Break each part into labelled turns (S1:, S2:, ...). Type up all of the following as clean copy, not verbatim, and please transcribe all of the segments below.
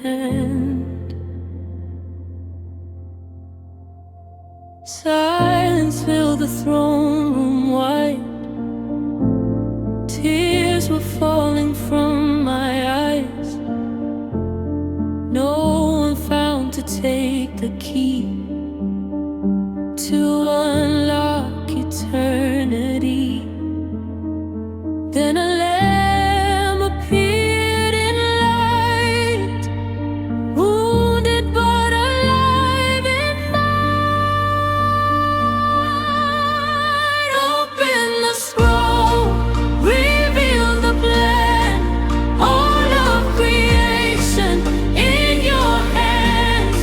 S1: hand. Silence filled the throne room wide. Tears were falling from my eyes. No one found to take the key to unlock eternity. Then a lamb appeared in light, wounded but alive in night. Open the scroll, reveal the plan, all of creation in your hands.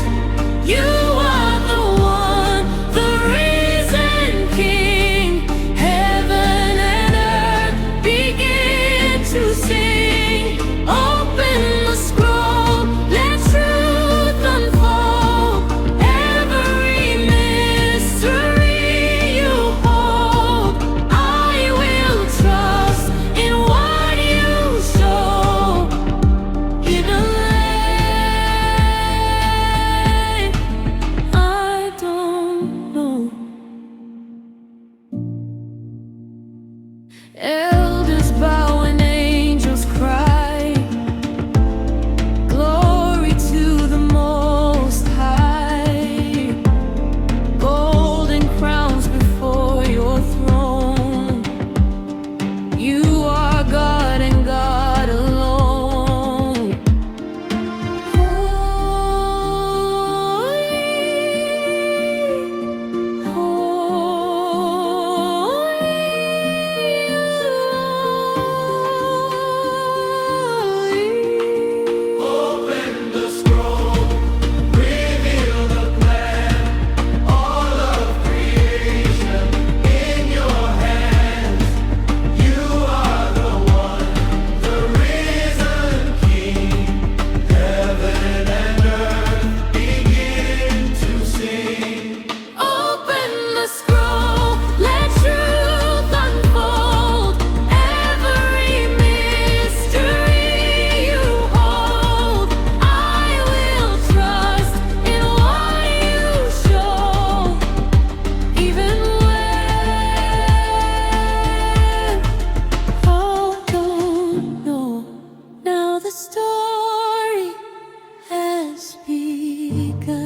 S1: You are the one, the risen King. Heaven and earth begin to sing. Open the scroll, let truth unfold. Every mystery you hold, I will trust in what you show. In a life I don't know. Elders bow and angels cry, glory to the Most High. Golden crowns before your throne. You are God and God alone.
S2: Open the scroll, reveal the plan, all of creation in your hands. You are the one, the risen King. Heaven and earth begin to sing.
S1: Open the scroll, let truth unfold. Every mystery you hold, I will trust in what you show. Even when I don't know, now the story has begun.